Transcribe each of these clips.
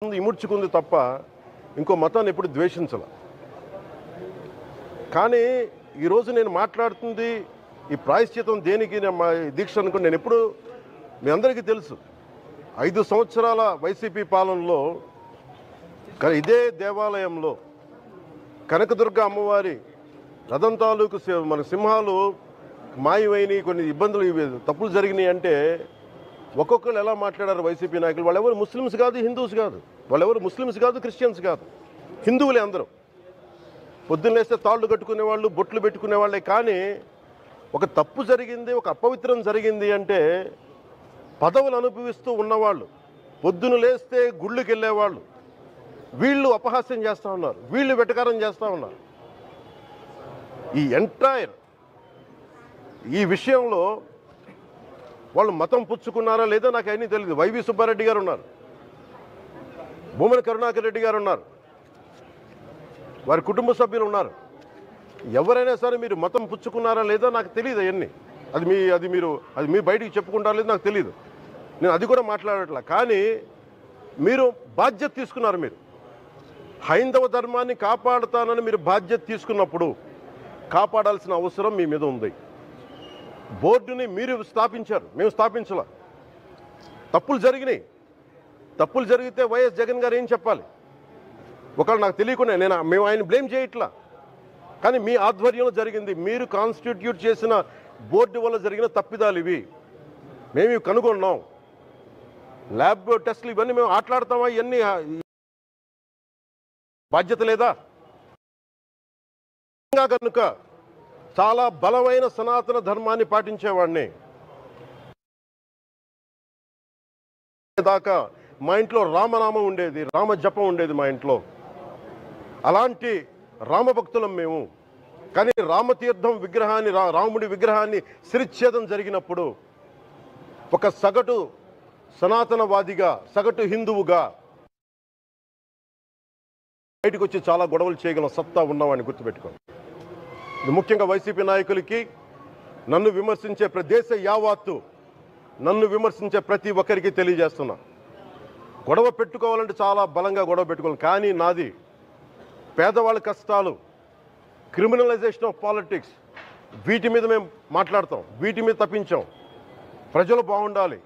ఇముడ్చుకుంది తప్ప ఇంకో మతాన్ని ఎప్పుడు ద్వేషించాల. కానీ ఈరోజు నేను మాట్లాడుతుంది ఈ ప్రాయశ్చితం దేనికి మా దీక్ష అనుకుని నేను ఎప్పుడు మీ అందరికీ తెలుసు 5 సంవత్సరాల వైసీపీ పాలనలో ఇదే దేవాలయంలో కనకదుర్గ అమ్మవారి రథం తాలూకు మన సింహాలు మాయమైనవి, కొన్ని ఇబ్బందులు తప్పులు జరిగినాయి అంటే ఒక్కొక్కరు ఎలా మాట్లాడారు వైసీపీ నాయకులు. వాళ్ళెవరు ముస్లిమ్స్ కాదు, హిందూస్ కాదు, వాళ్ళెవరు ముస్లిమ్స్ కాదు, క్రిస్టియన్స్ కాదు, హిందువులే అందరూ. పొద్దున్న లేస్తే తాళ్ళు కట్టుకునే వాళ్ళు, బొట్లు పెట్టుకునే వాళ్ళే. కానీ ఒక తప్పు జరిగింది, ఒక అపవిత్రం జరిగింది అంటే పదవులు అనుభవిస్తూ ఉన్నవాళ్ళు, పొద్దున లేస్తే గుళ్ళకి వెళ్ళేవాళ్ళు, వీళ్ళు అపహాస్యం చేస్తూ ఉన్నారు, వీళ్ళు వెటకారం చేస్తూ ఉన్నారు. ఈ ఎంటైర్ ఈ విషయంలో వాళ్ళు మతం పుచ్చుకున్నారా లేదా నాకు అన్నీ తెలియదు. వైవి సుబ్బారెడ్డి గారు ఉన్నారు, భూమన కరుణాకర్ రెడ్డి గారు ఉన్నారు, వారి కుటుంబ సభ్యులు ఉన్నారు. ఎవరైనా సరే మీరు మతం పుచ్చుకున్నారా లేదా నాకు తెలియదు. అవన్నీ అది మీరు బయటికి చెప్పుకుంటారా లేదా నాకు తెలియదు. నేను అది కూడా మాట్లాడట్లా. కానీ మీరు బాధ్యత తీసుకున్నారు. మీరు హైందవ ధర్మాన్ని కాపాడుతానని మీరు బాధ్యత తీసుకున్నప్పుడు కాపాడాల్సిన అవసరం మీ మీద ఉంది. బోర్డుని మీరు స్థాపించారు, మేము స్థాపించాల. తప్పులు జరిగినాయి. తప్పులు జరిగితే వైఎస్ జగన్ గారు ఏం చెప్పాలి? ఒకవేళ నాకు తెలియకుండా మేము ఆయన బ్లేమ్ చేయట్లా. కానీ మీ ఆధ్వర్యంలో జరిగింది, మీరు కాన్స్టిట్యూట్ చేసిన బోర్డు వల్ల జరిగిన తప్పిదాలు ఇవి, మేము ఇవి కనుగొన్నాం. ల్యాబ్ టెస్టులు ఇవన్నీ మేము ఆటలాడతామా? ఇవన్నీ బాధ్యత లేదా? కనుక చాలా బలమైన సనాతన ధర్మాన్ని పాటించేవాడిని. దాకా మా ఇంట్లో రామనామం ఉండేది, రామ జపం ఉండేది మా ఇంట్లో. అలాంటి రామభక్తులం మేము. కానీ రామతీర్థం విగ్రహాన్ని, రాముడి విగ్రహాన్ని శిరచ్ఛేదం జరిగినప్పుడు ఒక సగటు సనాతనవాదిగా, సగటు హిందువుగా బయటకు వచ్చి చాలా గొడవలు చేయగల సత్తా ఉన్నవాడిని గుర్తుపెట్టుకోండి. ముఖ్యంగా వైసీపీ నాయకులకి, నన్ను విమర్శించే దేశ యావత్తు నన్ను విమర్శించే ప్రతి ఒక్కరికి తెలియజేస్తున్నా, గొడవ పెట్టుకోవాలంటే చాలా బలంగా గొడవ పెట్టుకోవాలి. కానీ నాది పేదవాళ్ళ కష్టాలు, క్రిమినలైజేషన్ ఆఫ్ పాలిటిక్స్, వీటి మీద మేము మాట్లాడతాం, వీటి మీద తప్పించాం. ప్రజలు బాగుండాలి,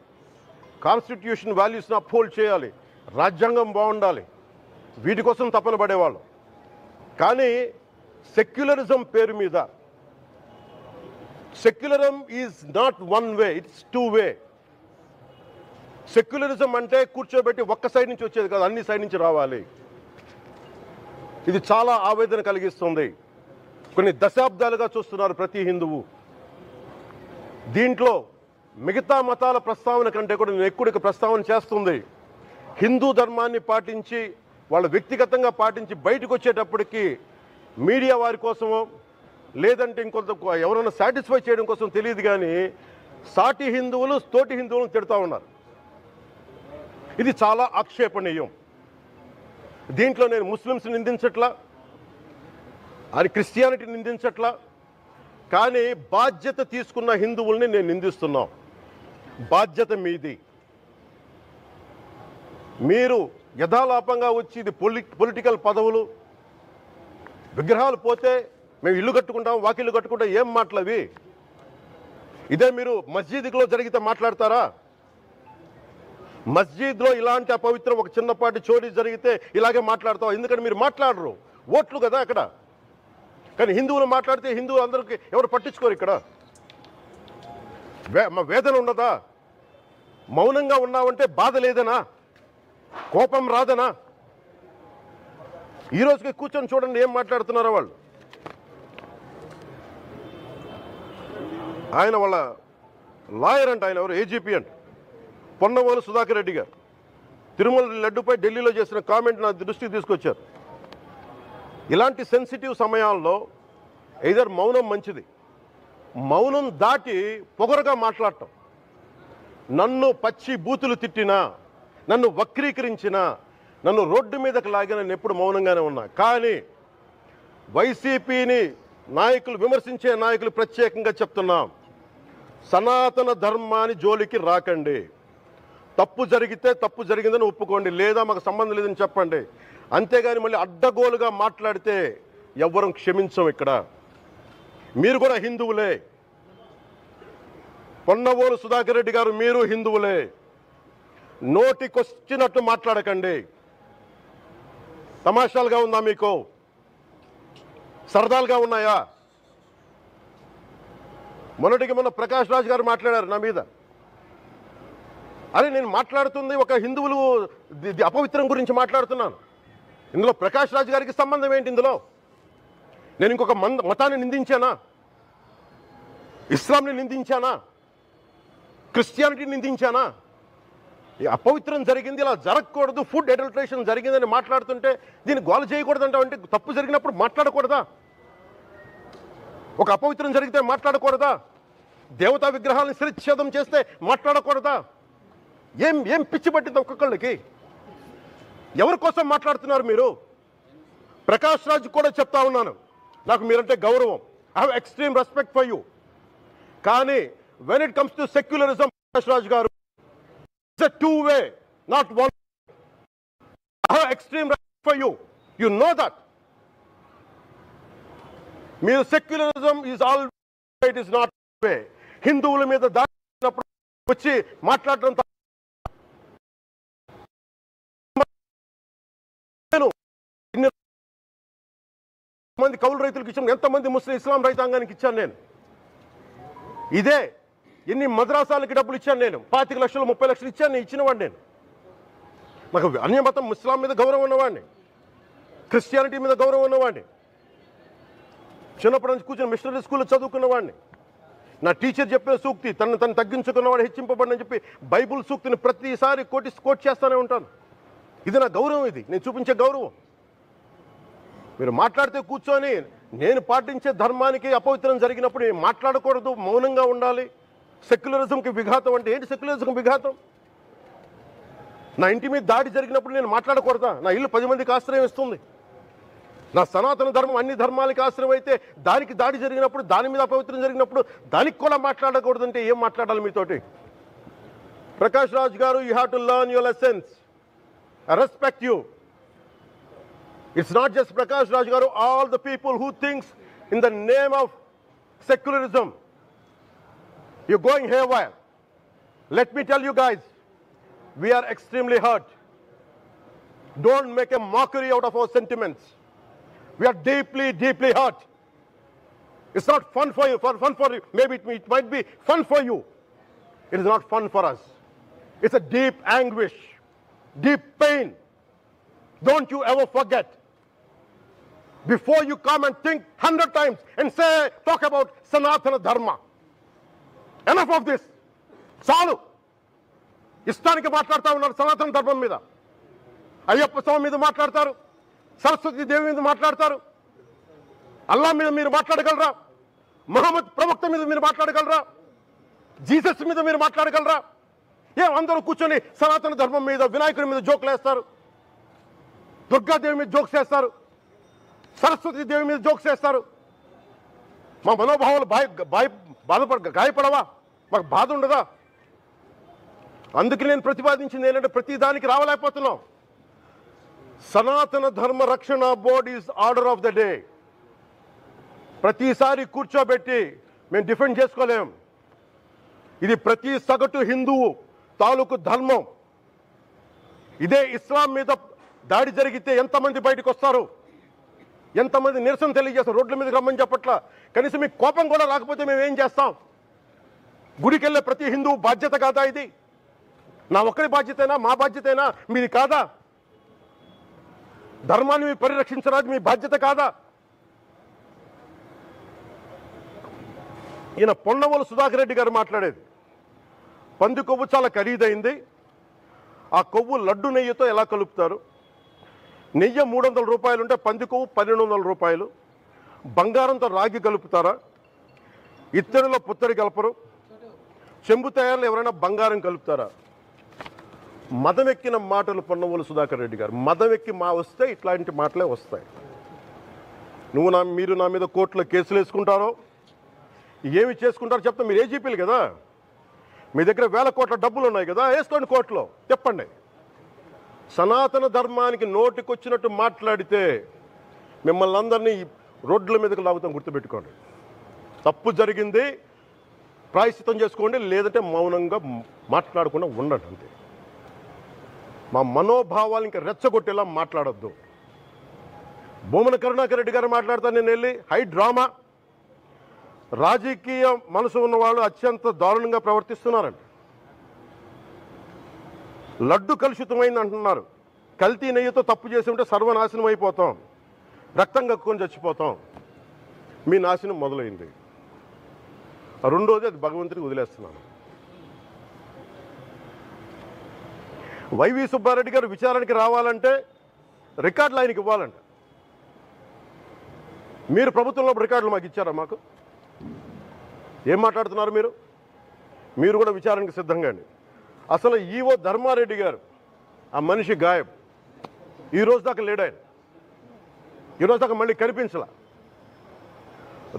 కాన్స్టిట్యూషన్ వాల్యూస్ని అప్హోల్డ్ చేయాలి, రాజ్యాంగం బాగుండాలి, వీటి కోసం తపన పడేవాళ్ళు. కానీ సెక్యులరిజం పేరు మీద, secularism is not one way, it's two way. Secularism అంటే కూర్చోబెట్టి ఒక్క సైడ్ నుంచి వచ్చేది కాదు, అన్ని సైడ్ నుంచి రావాలి. ఇది చాలా ఆవేదన కలిగిస్తుంది. కొన్ని దశాబ్దాలుగా చూస్తున్నారు ప్రతి హిందువు. దీంట్లో మిగతా మతాల ప్రస్తావన కంటే కూడా నేను ఎక్కువ ప్రస్తావన చేస్తుంది హిందూ ధర్మాన్ని పాటించి, వాళ్ళు వ్యక్తిగతంగా పాటించి బయటకు వచ్చేటప్పటికి మీడియా వారి కోసమో లేదంటే ఇంకొంత ఎవరైనా సాటిస్ఫై చేయడం కోసం తెలియదు, కానీ సాటి హిందువులు తోటి హిందువులను తిడతా ఉన్నారు. ఇది చాలా ఆక్షేపణీయం. దీంట్లో నేను ముస్లిమ్స్ నిందించట్లా, అది క్రిస్టియానిటీ నిందించట్లా, కానీ బాధ్యత తీసుకున్న హిందువుల్ని నేను నిందిస్తున్నాం. బాధ్యత మీది. మీరు యథాలాపంగా వచ్చి ఇది పొలిటికల్ పదవులు, విగ్రహాలు పోతే మేము ఇల్లు కట్టుకుంటాం, వాకిళ్ళు కట్టుకుంటాం, ఏం మాటలవి? ఇదే మీరు మస్జిద్లో జరిగితే మాట్లాడతారా? మస్జిద్లో ఇలాంటి అపవిత్రం, ఒక చిన్నపాటి చోరీ జరిగితే ఇలాగే మాట్లాడతాం. ఎందుకంటే మీరు మాట్లాడరు, ఓట్లు కదా అక్కడ. కానీ హిందువులు మాట్లాడితే హిందువులు అందరికీ ఎవరు పట్టించుకోరు. ఇక్కడ మా వేదన ఉండదా? మౌనంగా ఉన్నామంటే బాధ లేదనా? కోపం రాదనా? ఈ రోజుకి కూర్చొని చూడండి ఏం మాట్లాడుతున్నారో వాళ్ళు. ఆయన వాళ్ళ లాయర్ అంట, ఆయన ఎవరు, ఏజీపీ అంట, పొన్నవోలు సుధాకర్ రెడ్డి గారు తిరుమల లడ్డుపై ఢిల్లీలో చేసిన కామెంట్ నా దృష్టికి తీసుకొచ్చారు. ఇలాంటి సెన్సిటివ్ సమయాల్లో ఎయిదర్ మౌనం మంచిది, మౌనం దాటి పొగరుగా మాట్లాడటం, నన్ను పచ్చి బూతులు తిట్టినా, నన్ను వక్రీకరించినా, నన్ను రోడ్డు మీదకి లాగిన నేను ఎప్పుడు మౌనంగానే ఉన్నా. కానీ వైసీపీని నాయకులు, విమర్శించే నాయకులు ప్రత్యేకంగా చెప్తున్నాం, సనాతన ధర్మాన్ని జోలికి రాకండి. తప్పు జరిగితే తప్పు జరిగిందని ఒప్పుకోండి, లేదా మాకు సంబంధం లేదని చెప్పండి. అంతేగాని మళ్ళీ అడ్డగోలుగా మాట్లాడితే ఎవ్వరం క్షమించం. ఇక్కడ మీరు కూడా హిందువులే. పొన్నవోలు సుధాకర్ రెడ్డి గారు మీరు హిందువులే. నోటికొచ్చినట్టు మాట్లాడకండి. తమాషాలుగా ఉందా మీకు? సరదాలుగా ఉన్నాయా? మొన్న ప్రకాష్ రాజ్ గారు మాట్లాడారు నా మీద. అరే నేను మాట్లాడుతుంది ఒక హిందువులు అపవిత్రం గురించి మాట్లాడుతున్నాను. ఇందులో ప్రకాష్ రాజ్ గారికి సంబంధం ఏంటి? ఇందులో నేను ఇంకొక మతాన్ని నిందించానా? ఇస్లాంని నిందించానా? క్రిస్టియానిటీని నిందించానా? ఈ అపవిత్రం జరిగింది, ఇలా జరగకూడదు, ఫుడ్ అడల్టరేషన్ జరిగిందని మాట్లాడుతుంటే దీన్ని గోల చేయకూడదంటే, అంటే తప్పు జరిగినప్పుడు మాట్లాడకూడదా? ఒక అపవిత్రం జరిగితే మాట్లాడకూడదా? దేవతా విగ్రహాలను శిరచ్ఛేదం చేస్తే మాట్లాడకూడదా? ఏం ఏం పిచ్చి పట్టింది ఒక్కొక్కళ్ళకి? ఎవరి కోసం మాట్లాడుతున్నారు మీరు? ప్రకాష్ రాజ్ కూడా చెప్తా ఉన్నాను, నాకు మీరంటే గౌరవం. I have extreme respect for you. కానీ when it comes to secularism, Prakash Raj గారు, it's a two way, not one. I have extreme respect for you. You know that. మీరు secularism is all, it is not way. హిందువుల మీద దాడి వచ్చి మాట్లాడడం మంది కౌలు రైతులకు ఇచ్చాను, ఎంతమంది ముస్లిం ఇస్లాం రైతాంగానికి ఇచ్చాను నేను. ఇదే ఎన్ని మద్రాసాలకి డబ్బులు ఇచ్చాను నేను, 25 లక్షలు 30 లక్షలు ఇచ్చాను, నేను ఇచ్చినవాడిని. నేను నాకు అన్య మతం ఇస్లాం మీద గౌరవం ఉన్నవాడిని, క్రిస్టియానిటీ మీద గౌరవం ఉన్నవాడిని. చిన్నప్పటి నుంచి కూర్చొని మిషనరీ స్కూల్లో చదువుకున్నవాడిని. నా టీచర్ చెప్పే సూక్తి, తను తగ్గించుకున్నవాడు హెచ్చింపబడిని చెప్పి బైబుల్ సూక్తిని ప్రతిసారి కోట్ చేస్తూనే ఉంటాను. ఇది నా గౌరవం, ఇది నేను చూపించే గౌరవం. మీరు మాట్లాడితే కూర్చొని నేను పాటించే ధర్మానికి అపవిత్రం జరిగినప్పుడు నేను మాట్లాడకూడదు, మౌనంగా ఉండాలి. సెక్యులరిజంకి విఘాతం అంటే ఏంటి? సెక్యులరిజంకి విఘాతం? నా ఇంటి మీద దాడి జరిగినప్పుడు నేను మాట్లాడకూడదా? నా ఇల్లు 10 మందికి ఆశ్రయం ఇస్తుంది. నా సనాతన ధర్మం అన్ని ధర్మాలకి ఆశ్రయం అయితే దానికి దాడి జరిగినప్పుడు, దాని మీద అపవిత్రం జరిగినప్పుడు దానికి కూడా మాట్లాడకూడదంటే ఏం మాట్లాడాలి మీతోటి? ప్రకాష్ రాజ్ గారు, you have to learn your lessons. I respect you. It's not just Prakash Raj Garu, all the people who thinks in the name of secularism, you're going haywire. Let me tell you guys, we are extremely hurt. Don't make a mockery out of our sentiments. We are deeply, deeply hurt. It's not fun for you, maybe it might be fun for you. It is not fun for us. It's a deep anguish, deep pain. Don't you ever forget. Before you come and think 100 times and say, talk about Sanatana Dharma. Enough of this. చాలు. ఇష్టానికి మాట్లాడుతూ ఉన్నారు సనాతన ధర్మం మీద. అయ్యప్ప స్వామి మీద మాట్లాడతారు, సరస్వతి దేవి మీద మాట్లాడతారు. అల్లా మీద మీరు మాట్లాడగలరా? మహమ్మద్ ప్రవక్త మీద మీరు మాట్లాడగలరా? జీసస్ మీద మీరు మాట్లాడగలరా? అందరూ కూర్చొని సనాతన ధర్మం మీద, వినాయకుడి మీద జోకులు వేస్తారు, దుర్గాదేవి మీద జోక్స్ వేస్తారు, సరస్వతి దేవి మీద జోక్స్ వేస్తారు. మా మనోభావాలు గాయపడవా? మాకు బాధ ఉండదా? అందుకే నేను ప్రతిపాదించింది ఏంటంటే, ప్రతి దానికి రావలేకపోతున్నాం. సనాతన ధర్మ రక్షణ board is order of the day. ప్రతిసారి కూర్చోబెట్టి మేము డిఫెండ్ చేసుకోలేం. ఇది ప్రతి సగటు హిందువు తాలూకు ధర్మం. ఇదే ఇస్లాం మీద దాడి జరిగితే ఎంతమంది బయటకు వస్తారు? ఎంతమంది నిరసన తెలియజేస్తారు? రోడ్ల మీదకి రమ్మని చెప్పట్లా. కనీసం మీకు కోపం కూడా రాకపోతే మేము ఏం చేస్తాం? గుడికి వెళ్ళే ప్రతి హిందువు బాధ్యత కాదా ఇది? నా ఒక్కరి బాధ్యతైనా, మా బాధ్యతైనా, మీది కాదా? ధర్మాన్ని మీరు పరిరక్షించడానికి మీ బాధ్యత కాదా? ఈయన పొన్నవోలు సుధాకర్ రెడ్డి గారు మాట్లాడేది, పంది కొవ్వు చాలా ఖరీదైంది, ఆ కొవ్వు లడ్డు నెయ్యితో ఎలా కలుపుతారు? నెయ్యి 300 రూపాయలు ఉంటే పంది కొవ్వు 1200 రూపాయలు. బంగారంతో రాగి కలుపుతారా? ఇత్తడిలో పుత్తడి కలపరు. చెంబు తయారులో ఎవరైనా బంగారం కలుపుతారా? మదం ఎక్కిన మాటలు పొన్నవోలు సుధాకర్ రెడ్డి గారు. మదం ఎక్కి వస్తే ఇట్లాంటి మాటలే వస్తాయి. మీరు నా మీద కోర్టులో కేసులు వేసుకుంటారో ఏమి చేసుకుంటారో చెప్తా. మీరు ఏజీపీలు కదా, మీ దగ్గర వేల కోట్ల డబ్బులు ఉన్నాయి కదా, వేసుకోండి కోర్టులో, చెప్పండి. సనాతన ధర్మానికి నోటికొచ్చినట్టు మాట్లాడితే మిమ్మల్ని అందరినీ రోడ్ల మీదకి లాగుతాం, గుర్తుపెట్టుకోండి. తప్పు జరిగింది, ప్రాయశ్చిత్తం చేసుకోండి, లేదంటే మౌనంగా మాట్లాడకుండా ఉండండి అంతే. మా మనోభావాలు ఇంకా రెచ్చగొట్టేలా మాట్లాడొద్దు. భూమన కరుణాకర్ రెడ్డి గారు మాట్లాడతాను నేను వెళ్ళి హై డ్రామా, రాజకీయ మనసు ఉన్నవాళ్ళు అత్యంత దారుణంగా ప్రవర్తిస్తున్నారండి. లడ్డు కలుషితమైంది అంటున్నారు. కల్తీ నెయ్యితో తప్పు చేసి ఉంటే సర్వనాశనం అయిపోతాం, రక్తం కక్కుని చచ్చిపోతాం. మీ నాశనం మొదలైంది. రెండోది అది భగవంతుడికి వదిలేస్తున్నాను. వైవి సుబ్బారెడ్డి గారు విచారణకి రావాలంటే రికార్డులు ఆయనకి ఇవ్వాలంట. మీరు ప్రభుత్వంలో రికార్డులు మాకు ఇచ్చారా? మాకు ఏం మాట్లాడుతున్నారు మీరు? మీరు కూడా విచారణకు సిద్ధంగా అండి. అసలు ఈవో ధర్మారెడ్డి గారు, ఆ మనిషి గాయబ్, ఈరోజు దాకా లేడు ఆయన. ఈరోజు దాకా మళ్ళీ కనిపించలా.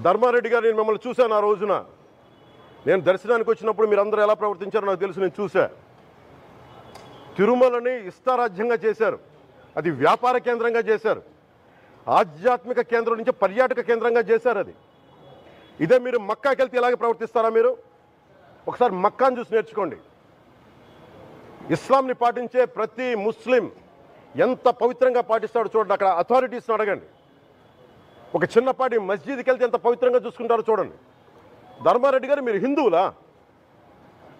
ధర్మారెడ్డి గారు, నేను మిమ్మల్ని చూశాను. ఆ రోజున నేను దర్శనానికి వచ్చినప్పుడు మీరు అందరూ ఎలా ప్రవర్తించారో నాకు తెలుసు, నేను చూశా. తిరుమలని ఇష్టారాజ్యంగా చేశారు, అది వ్యాపార కేంద్రంగా చేశారు, ఆధ్యాత్మిక కేంద్రం నుంచి పర్యాటక కేంద్రంగా చేశారు అది. ఇదే మీరు మక్కాకి వెళ్తే ఇలాగే ప్రవర్తిస్తారా? మీరు ఒకసారి మక్కాను చూసి నేర్చుకోండి. ఇస్లాంని పాటించే ప్రతి ముస్లిం ఎంత పవిత్రంగా పాటిస్తాడో చూడండి. అక్కడ అథారిటీస్ని అడగండి. ఒక చిన్నపాటి మస్జిద్కి వెళ్తే ఎంత పవిత్రంగా చూసుకుంటారో చూడండి. ధర్మారెడ్డి గారు, మీరు హిందువులా?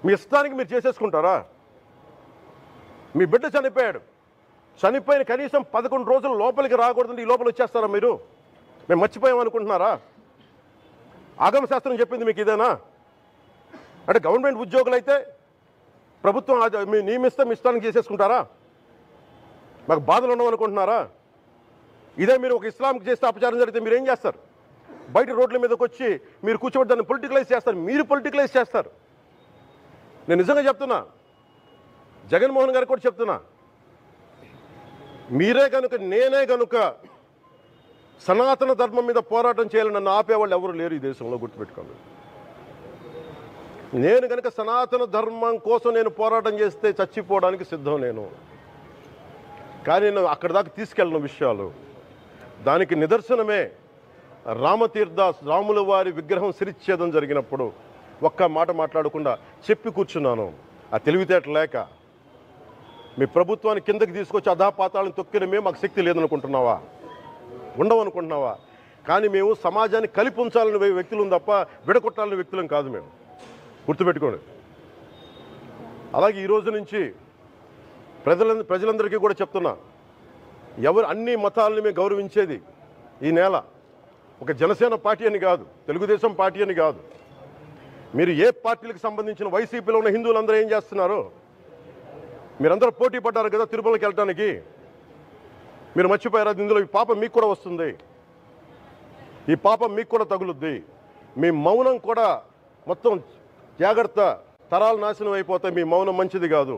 మీ ఇష్టానికి మీరు చేసేసుకుంటారా? మీ బిడ్డ చనిపోయాడు, చనిపోయిన కనీసం 11 రోజులు లోపలికి రాకూడదంటే ఈ లోపల వచ్చేస్తారా మీరు? మేము మర్చిపోయామనుకుంటున్నారా? ఆగమ శాస్త్రం చెప్పింది మీకు ఇదేనా? అంటే గవర్నమెంట్ ఉద్యోగులు అయితే ప్రభుత్వం మీ నియమిస్తే మీ ఇష్టానికి చేసేసుకుంటారా? మాకు బాధలు ఉండవనుకుంటున్నారా? ఇదే మీరు ఒక ఇస్లాంకి చేస్తే అపచారం జరిగితే మీరు ఏం చేస్తారు? బయట రోడ్ల మీదకి వచ్చి మీరు కూర్చోబెట్టి దాన్ని పొలిటికలైజ్ చేస్తారు. మీరు పొలిటికలైజ్ చేస్తారు. నేను నిజంగా చెప్తున్నా, జగన్మోహన్ గారికి కూడా చెప్తున్నా, మీరే కనుక, నేనే కనుక సనాతన ధర్మం మీద పోరాటం చేయాలని నన్ను ఆపేవాళ్ళు ఎవరు లేరు ఈ దేశంలో, గుర్తుపెట్టుకోండి. నేను కనుక సనాతన ధర్మం కోసం నేను పోరాటం చేస్తే చచ్చిపోవడానికి సిద్ధం నేను. కానీ నేను అక్కడి దాకా తీసుకెళ్ళిన విషయాలు, దానికి నిదర్శనమే రామతీర్థ రాముల వారి విగ్రహం శిరిచ్ఛేదం జరిగినప్పుడు ఒక్క మాట మాట్లాడకుండా చెప్పి కూర్చున్నాను. ఆ తెలివితేట లేక మీ ప్రభుత్వాన్ని కిందకి తీసుకొచ్చి అధాపాతాలను తొక్కిన మేము మాకు శక్తి లేదనుకుంటున్నావా? ఉండవనుకుంటున్నావా? కానీ మేము సమాజాన్ని కలిపి ఉంచాలని వ్యక్తులం తప్ప విడగొట్టాలని వ్యక్తులం కాదు మేము, గుర్తుపెట్టుకోండి. అలాగే ఈరోజు నుంచి ప్రజలందరికీ కూడా చెప్తున్నా, ఎవరు అన్ని మతాలని మేము గౌరవించేది ఈ నేల. ఒక జనసేన పార్టీ అని కాదు, తెలుగుదేశం పార్టీ అని కాదు. మీరు ఏ పార్టీలకు సంబంధించిన వైసీపీలో ఉన్న హిందువులందరూ ఏం చేస్తున్నారు? మీరందరూ పోటీ పడ్డారు కదా తిరుమలకి వెళ్ళటానికి. మీరు మర్చిపోయారు, ఇందులో ఈ పాపం మీకు కూడా వస్తుంది, ఈ పాపం మీకు కూడా తగులుద్ది. మీ మౌనం కూడా మొత్తం జాగ్రత్త, తరాలు నాశనం అయిపోతాయి. మీ మౌనం మంచిది కాదు.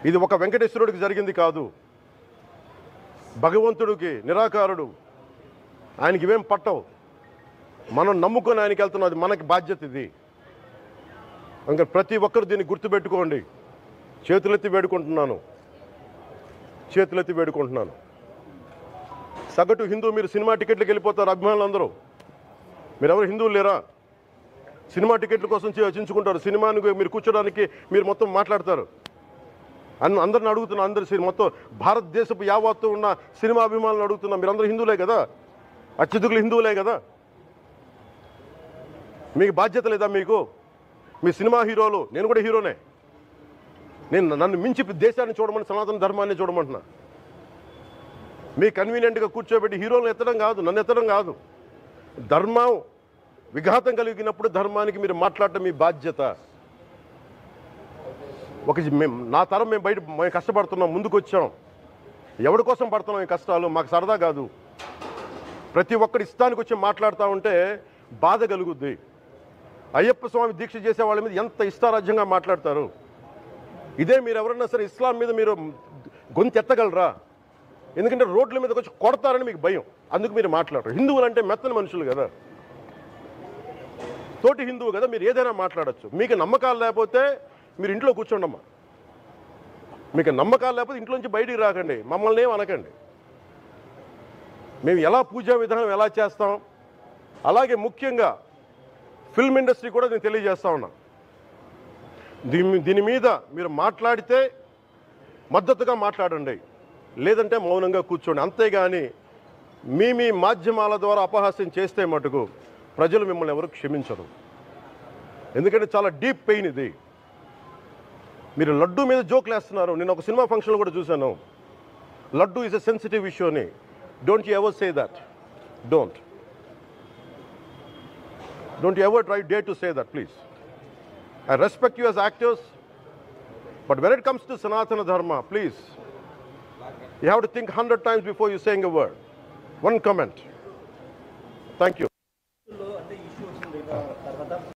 ఇది ఒక వెంకటేశ్వరుడికి జరిగింది కాదు, భగవంతుడికి, నిరాకారుడు, ఆయనకి ఇవేం పట్టవు. మనం నమ్ముకొని ఆయనకి వెళ్తున్నది మనకి బాధ్యత ఇది. ఇంకా ప్రతి ఒక్కరు దీన్ని గుర్తుపెట్టుకోండి. చేతులెత్తి వేడుకుంటున్నాను, చేతులెత్తి వేడుకుంటున్నాను. సగటు హిందూ మీరు సినిమా టికెట్లకు వెళ్ళిపోతారు, అభిమానులు అందరూ. మీరెవరు హిందువులు లేరా? సినిమా టికెట్ల కోసం చించుకుంటారు. సినిమాని మీరు కూర్చోడానికి మీరు మొత్తం మాట్లాడతారు. అందరిని అడుగుతున్నా, అందరు మొత్తం భారతదేశపు యావత్తు ఉన్న సినిమా అభిమానులను అడుగుతున్నా, మీరందరూ హిందువులే కదా, అత్యధికులు హిందువులే కదా. మీకు బాధ్యత లేదా? మీకు మీ సినిమా హీరోలు, నేను కూడా హీరోనే, నన్ను మించి దేశాన్ని చూడమని, సనాతన ధర్మాన్ని చూడమంటున్నా. మీ కన్వీనియంట్గా కూర్చోబెట్టి హీరోలను ఎత్తడం కాదు, నన్ను ఎత్తడం కాదు. ధర్మం విఘాతం కలిగినప్పుడు ధర్మానికి మీరు మాట్లాడటం మీ బాధ్యత. నా తరం మేము కష్టపడుతున్నాం, ముందుకు వచ్చాం. ఎవరి కోసం పడుతున్నాం ఈ కష్టాలు? మాకు సరదా కాదు. ప్రతి ఒక్కరి ఇష్టానికి వచ్చి మాట్లాడుతూ ఉంటే బాధ కలుగుద్ది. అయ్యప్ప స్వామి దీక్ష చేసే వాళ్ళ మీద ఎంత ఇష్టారాజ్యంగా మాట్లాడతారు. ఇదే మీరు ఎవరన్నా సరే ఇస్లాం మీద మీరు గొంతు ఎత్తగలరా? ఎందుకంటే రోడ్ల మీదకి వచ్చి కొడతారని మీకు భయం, అందుకు మీరు మాట్లాడరు. హిందువులు అంటే మెత్తని మనుషులు కదా. తోటి హిందువు కదా, మీరు ఏదైనా మాట్లాడచ్చు. మీకు నమ్మకాలు లేకపోతే మీరు ఇంట్లో కూర్చోండమ్మా. మీకు నమ్మకాలు లేకపోతే ఇంట్లోంచి బయటికి రాకండి, మమ్మల్ని ఏం అనకండి. మేము ఎలా పూజా విధానం ఎలా చేస్తాం, అలాగే ముఖ్యంగా ఫిల్మ్ ఇండస్ట్రీ కూడా నేను తెలియజేస్తా ఉన్నా. దీని మీద మీరు మాట్లాడితే మద్దతుగా మాట్లాడండి, లేదంటే మౌనంగా కూర్చోండి. అంతేగాని మీ మాధ్యమాల ద్వారా అపహాస్యం చేస్తే మటుకు ప్రజలు మిమ్మల్ని ఎవరు క్షమించరు. ఎందుకంటే చాలా డీప్ పెయిన్ ఇది. మీరు లడ్డు మీద జోక్లు వేస్తున్నారు. నేను ఒక సినిమా ఫంక్షన్లో కూడా చూశాను, laddu is a sensitive issue అని. Don't you ever say that. Don't you ever try day to say that, please. I respect you as actors, but when it comes to Sanatana Dharma, please, you have to think 100 times before you saying a word. One comment. Thank you.